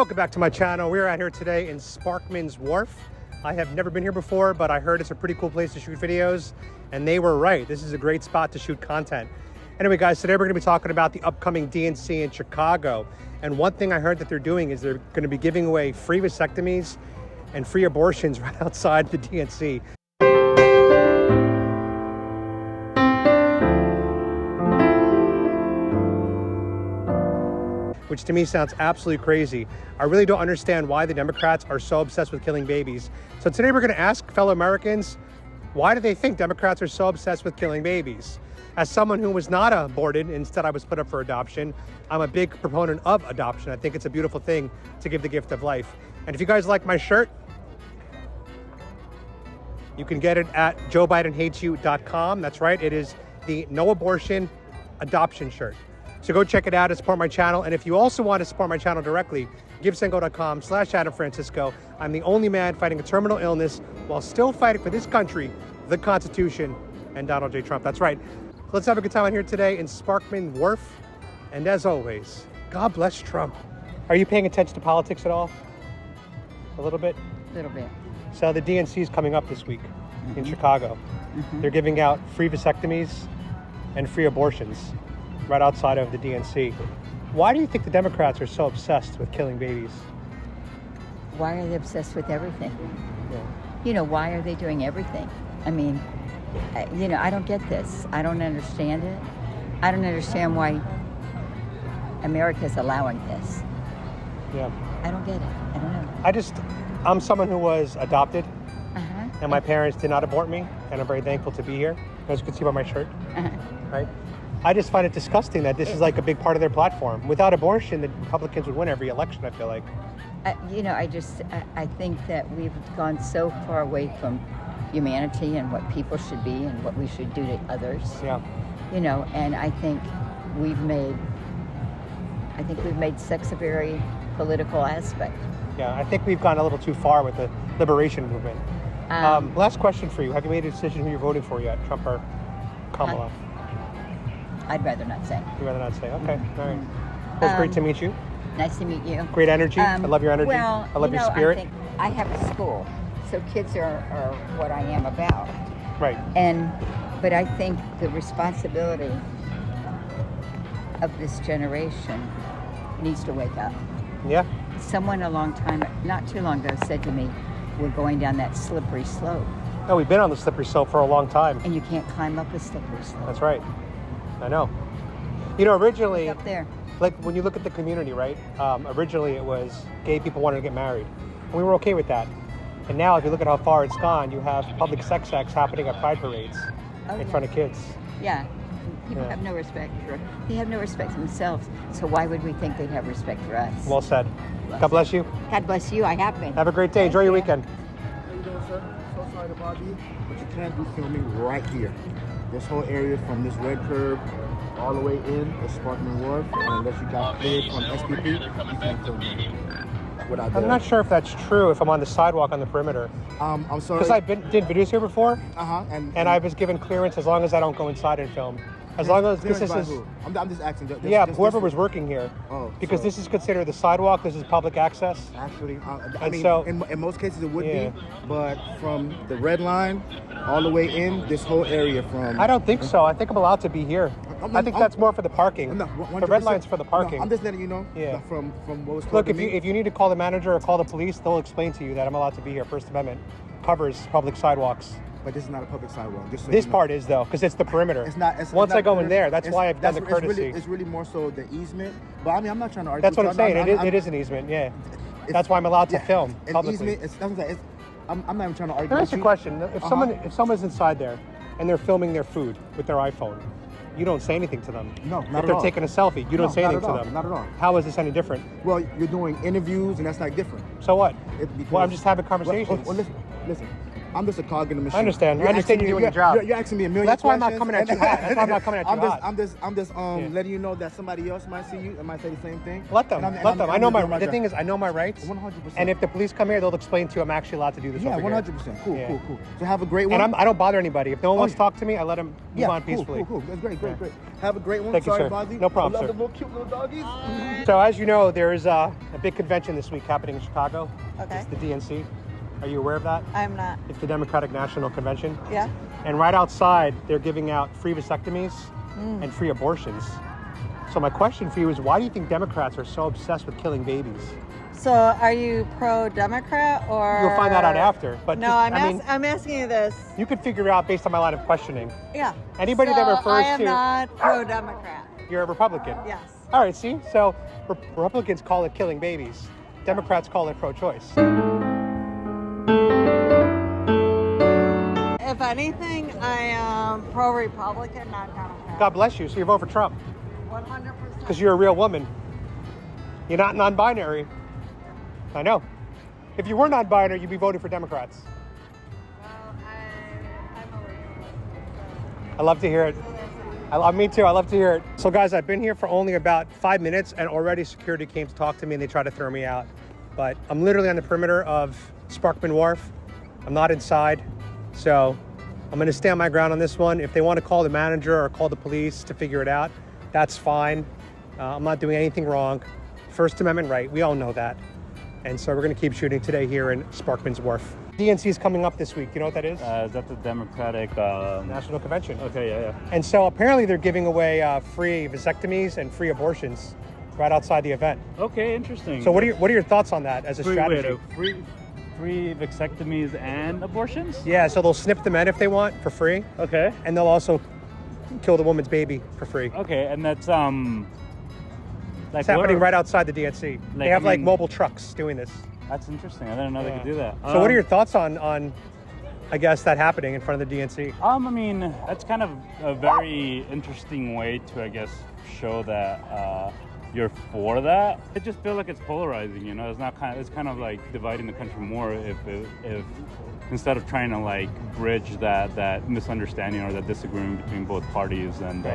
Welcome back to my channel. We're out here today in Sparkman's Wharf. I have never been here before, but I heard it's a pretty cool place to shoot videos, and they were right. This is a great spot to shoot content. Anyway, guys, today we're gonna be talking about the upcoming DNC in Chicago. And one thing I heard that they're doing is they're gonna be giving away free vasectomies and free abortions right outside the DNC. Which to me sounds absolutely crazy. I really don't understand why the Democrats are so obsessed with killing babies. So today we're gonna ask fellow Americans, why do they think Democrats are so obsessed with killing babies? As someone who was not aborted, instead I was put up for adoption, I'm a big proponent of adoption. I think it's a beautiful thing to give the gift of life. And if you guys like my shirt, you can get it at joebidenhatesyou.com. That's right, it is the no abortion adoption shirt. So go check it out and support my channel. And if you also want to support my channel directly, givesendgo.com/AdamFrancisco. I'm the only man fighting a terminal illness while still fighting for this country, the Constitution, and Donald J. Trump. That's right. Let's have a good time out here today in Sparkman Wharf. And as always, God bless Trump. Are you paying attention to politics at all? A little bit? A little bit. So the DNC is coming up this week in Chicago. They're giving out free vasectomies and free abortions right outside of the DNC. Why do you think the Democrats are so obsessed with killing babies? Why are they obsessed with everything? Yeah. You know, why are they doing everything? I mean, I don't get this. I don't understand it. I don't understand why America's allowing this. Yeah. I don't get it. I don't know. I'm someone who was adopted, and my parents did not abort me, and I'm very thankful to be here. As you can see by my shirt, right? I just find it disgusting that this is like a big part of their platform. Without abortion, the Republicans would win every election, I feel like. I think that we've gone so far away from humanity and what people should be and what we should do to others. Yeah. And I think we've made sex a very political aspect. Yeah, I think we've gone a little too far with the liberation movement. Last question for you. Have you made a decision who you're voting for yet, Trump or Kamala? I'd rather not say. You'd rather not say? Okay, all right. Well, it's great to meet you. Nice to meet you. Great energy. I love your energy. Well, I love your spirit. I think I have a school, so kids are what I am about. Right. But I think the responsibility of this generation needs to wake up. Yeah. Someone not too long ago, said to me, we're going down that slippery slope. No, we've been on the slippery slope for a long time. And you can't climb up a slippery slope. That's right. I know. Originally, up there. Like when you look at the community, right? Originally it was gay people wanted to get married. And we were okay with that. And now if you look at how far it's gone, you have public sex acts happening at pride parades in front of kids. Yeah. People have no respect for themselves. So why would we think they'd have respect for us? Well said. God bless you. God bless you. I have been. Have a great day. Enjoy your weekend. How you doing, sir? So sorry to bother you, but you can't do filming right here. This whole area from this red curb all the way in is Sparkman Wharf, and unless you got cleared from SPP, you can't film here. I'm not sure if that's true if I'm on the sidewalk on the perimeter. I'm sorry. Because I did videos here before, and I was given clearance as long as I don't go inside and film. As long as this is... I'm just asking. Whoever was working here. Because this is considered the sidewalk, this is public access. Actually, so, in most cases it would be, but from the red line all the way in, this whole area from... I don't think so. I think I'm allowed to be here. I think that's more for the parking. No, the red line's for the parking. No, I'm just letting you know. Yeah. From what was told Look, to me. if you need to call the manager or call the police, they'll explain to you that I'm allowed to be here. First Amendment covers public sidewalks. But this is not a public sidewalk. This part is, though, because it's the perimeter. Once I go in there, that's why I've done the courtesy. It's really more so the easement. But I mean, I'm not trying to argue. That's what I'm saying. It is an easement, yeah. That's why I'm allowed to film publicly. I'm not even trying to argue. Can I ask you a question? If someone's inside there and they're filming their food with their iPhone, you don't say anything to them. No, not at all. If they're taking a selfie, you don't say anything to them. Not at all. How is this any different? Well, you're doing interviews, and that's not different. So what? Well, I'm just having conversations. Well, listen. I'm just a cog in the machine. I understand. I understand you're doing your job. You're asking me a million That's why I'm questions. not coming at you hot. That's why I'm not coming at you hot. I'm just letting you know that somebody else might see you and might say the same thing. Let them. Let them. I know the thing is, I know my rights. 100%. And if the police come here, they'll explain to you I'm actually allowed to do this. Yeah, over here. 100%. Cool, Yeah. cool. So have a great one. And I don't bother anybody. If no one wants yeah. to talk to me, I let them move on peacefully. Cool. That's great. Have a great one. Thank you, Sorry, sir. Bozzy. No problem, I love sir. the little cute little doggies. So as you know, there is a big convention this week happening in Chicago. Okay. It's the DNC. Are you aware of that? I'm not. It's the Democratic National Convention. Yeah. And right outside, they're giving out free vasectomies and free abortions. So my question for you is, why do you think Democrats are so obsessed with killing babies? So are you pro-Democrat or? You'll find that out after. But No, just, I'm asking you this. you could figure out based on my line of questioning. Yeah. Anybody so that refers I am to- not pro-Democrat. You're a Republican. Yes. All right, see? So Republicans call it killing babies. Democrats call it pro-choice. If anything, I am pro-Republican, not Democrat. God bless you. So you vote for Trump 100%. because you're a real woman. You're not non-binary. I know. If you were non-binary, you'd be voting for Democrats. Well, I'm a Republican. I love to hear it. Me too. I love to hear it. So guys, I've been here for only about 5 minutes and already security came to talk to me and they tried to throw me out. But I'm literally on the perimeter of Sparkman Wharf. I'm not inside. So I'm going to stand my ground on this one. If they want to call the manager or call the police to figure it out, that's fine. I'm not doing anything wrong. First Amendment right. We all know that. And so we're going to keep shooting today here in Sparkman's Wharf. DNC is coming up this week. You know what that is? Is that the Democratic National Convention. Okay, yeah. And so apparently they're giving away free vasectomies and free abortions right outside the event. Okay, interesting. So what are your thoughts on that as a strategy? Free vasectomies and abortions? Yeah, so they'll snip the men if they want for free, Okay. and they'll also kill the woman's baby for free. Okay, and that's like It's happening what- right outside the DNC. They have like mobile trucks doing this. That's interesting. I didn't know they could do that. So what are your thoughts on I guess that happening in front of the DNC? I mean, that's kind of a very interesting way to, I guess, show that you're for that. I just feel like it's polarizing, you know. It's kind of like dividing the country more if instead of trying to like bridge that misunderstanding or that disagreement between both parties and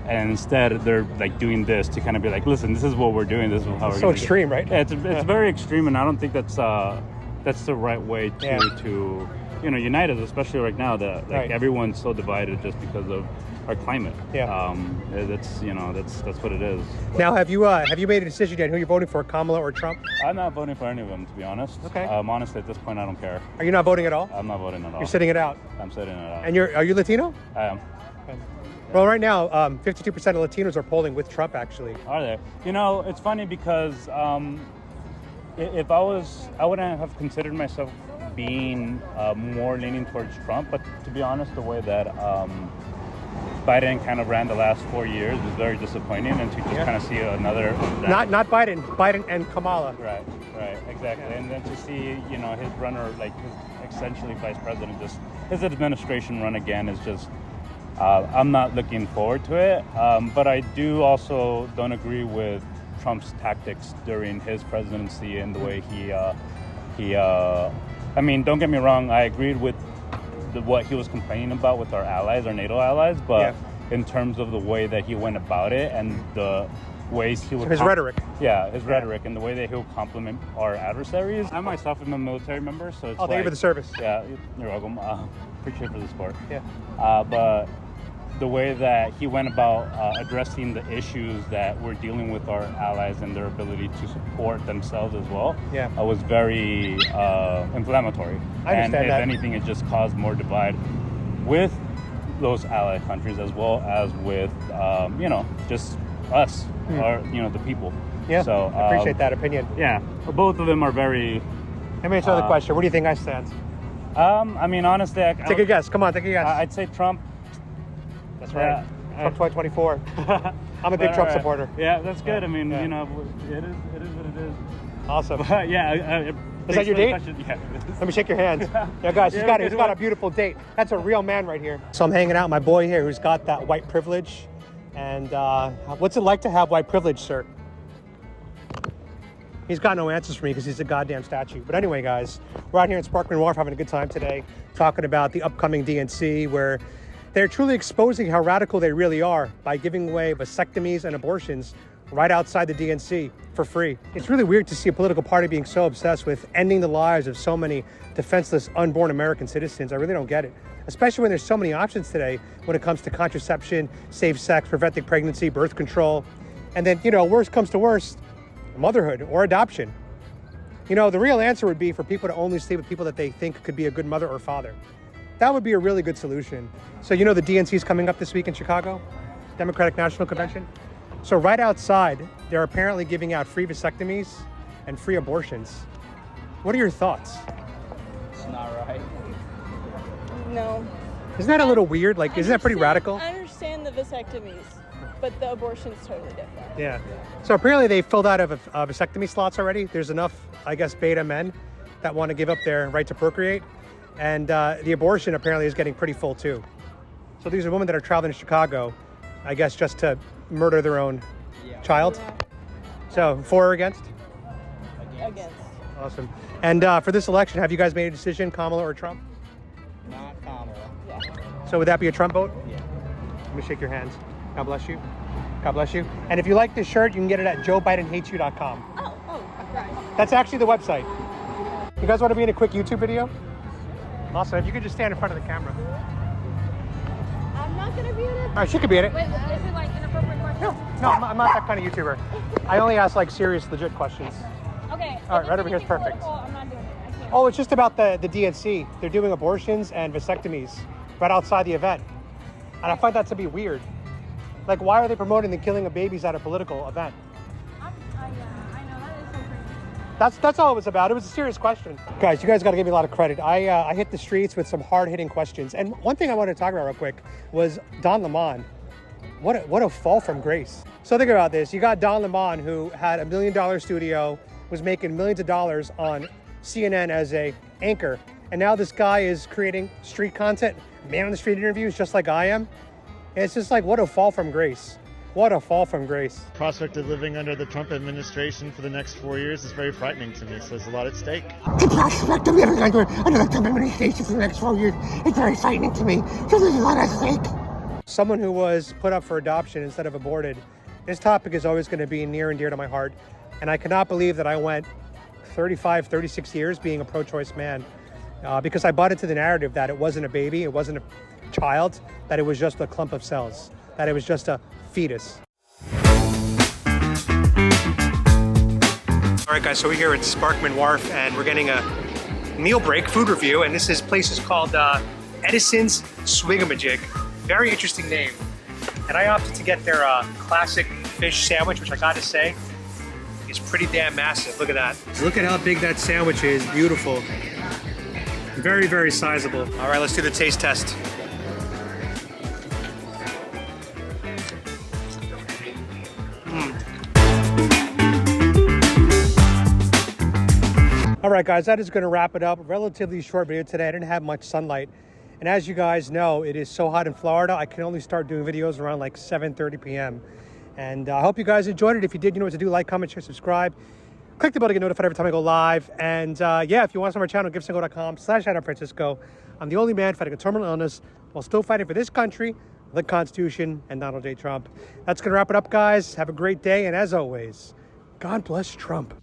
instead they're like doing this to kind of be like, listen, this is what we're doing. This is how we're. So extreme, right? Yeah, it's very extreme, and I don't think that's the right way to unite us, especially right now that like everyone's so divided just because of our climate. Yeah. That's what it is. Now, have you made a decision yet who you're voting for, Kamala or Trump? I'm not voting for any of them, to be honest. Okay. Honestly, at this point, I don't care. Are you not voting at all? I'm not voting at all. You're sitting it out. I'm sitting it out. And are you Latino? I am. Well, right now, 52% of Latinos are polling with Trump, actually. Are they? You know, it's funny because if I wouldn't have considered myself being more leaning towards Trump, but to be honest, the way that Biden kind of ran the last 4 years was very disappointing, and to just kind of see another... Not Biden and Kamala. Right, exactly. Yeah. And then to see, his runner, like his essentially vice president, just his administration run again is just... I'm not looking forward to it, but I do also don't agree with Trump's tactics during his presidency and the way he I mean, don't get me wrong, I agreed with what he was complaining about with our allies, our NATO allies, but in terms of the way that he went about it and the ways he would... His rhetoric. Yeah, his rhetoric and the way that he'll compliment our adversaries. I myself am a military member, so it's thank you for the service. Yeah, you're welcome. Appreciate for the support. Yeah. But the way that he went about addressing the issues that we're dealing with our allies and their ability to support themselves as well was very inflammatory. I understand and if that. anything, it just caused more divide with those ally countries as well as with, just us, or, the people. Yeah, so, I appreciate that opinion. Yeah, both of them are very... Let me answer the question. Where do you think I stand? I mean, honestly... Take a guess. Come on, take a guess. I'd say Trump. That's right. Trump 2024. I'm a big Trump supporter. Yeah, that's good. I mean, it is what it is. Awesome. Yeah. Is that your date? Yeah. Let me shake your hands. Yeah, guys, he's got a beautiful date. That's a real man right here. So I'm hanging out with my boy here who's got that white privilege. And what's it like to have white privilege, sir? He's got no answers for me because he's a goddamn statue. But anyway, guys, we're out here in Sparkman Wharf having a good time today, talking about the upcoming DNC, where they're truly exposing how radical they really are by giving away vasectomies and abortions right outside the DNC for free. It's really weird to see a political party being so obsessed with ending the lives of so many defenseless, unborn American citizens. I really don't get it, especially when there's so many options today when it comes to contraception, safe sex, preventing pregnancy, birth control, and then, you know, worst comes to worst, motherhood or adoption. You know, the real answer would be for people to only sleep with people that they think could be a good mother or father. That would be a really good solution. So, you know, the DNC is coming up this week in Chicago, Democratic National Convention. So right outside, they're apparently giving out free vasectomies and free abortions. What are your thoughts? It's not right. No. Isn't that a little weird? Like, isn't that pretty radical? I understand the vasectomies, but the abortion's totally different. Yeah. So apparently they filled out of vasectomy slots already. There's enough, I guess, beta men that want to give up their right to procreate. And the abortion apparently is getting pretty full too. So these are women that are traveling to Chicago, I guess, just to murder their own child. Yeah. So for or against? Against. Awesome. And for this election, have you guys made a decision, Kamala or Trump? Not Kamala. Yeah. So would that be a Trump vote? Yeah. Let me shake your hands. God bless you. God bless you. And if you like this shirt, you can get it at joebidenhatesyou.com. Oh, right. That's actually the website. You guys want to be in a quick YouTube video? Awesome. If you could just stand in front of the camera. I'm not gonna be in it. All right, she could be in it. Wait, is it like inappropriate question? No, I'm not that kind of YouTuber. I only ask like serious, legit questions. Okay. All right, right over here is perfect. I'm not doing it. I can't. Oh, it's just about the DNC. They're doing abortions and vasectomies right outside the event. And I find that to be weird. Like, why are they promoting the killing of babies at a political event? I know, that is so crazy. That's all it was about. It was a serious question. Guys, you guys got to give me a lot of credit. I hit the streets with some hard-hitting questions. And one thing I wanted to talk about real quick was Don Lemon. What a fall from grace. So think about this. You got Don Lemon, who had $1 million studio, was making millions of dollars on CNN as a anchor. And now this guy is creating street content, man on the street interviews, just like I am. And it's just like, what a fall from grace. What a fall from grace. Prospect of living under the Trump administration for the next 4 years is very frightening to me, so there's a lot at stake. The prospect of living under the Trump administration for the next 4 years is very frightening to me, so there's a lot at stake. Someone who was put up for adoption instead of aborted, this topic is always going to be near and dear to my heart. And I cannot believe that I went 35, 36 years being a pro-choice man because I bought into the narrative that it wasn't a baby, it wasn't a child, that it was just a clump of cells, that it was just a fetus. All right, guys, so we're here at Sparkman Wharf and we're getting a meal break, food review, and this place is called Edison's Swigamajig. Very interesting name. And I opted to get their classic fish sandwich, which I gotta say is pretty damn massive. Look at that. Look at how big that sandwich is. Beautiful. Very, very sizable. All right, let's do the taste test. All right, guys, that is going to wrap it up. Relatively short video today. I didn't have much sunlight. And as you guys know, it is so hot in Florida, I can only start doing videos around like 7:30 p.m. And I hope you guys enjoyed it. If you did, you know what to do. Like, comment, share, subscribe. Click the bell to get notified every time I go live. And yeah, if you want to support my channel, givesandgo.com/AdamFrancisco. I'm the only man fighting a terminal illness while still fighting for this country, the Constitution, and Donald J. Trump. That's going to wrap it up, guys. Have a great day. And as always, God bless Trump.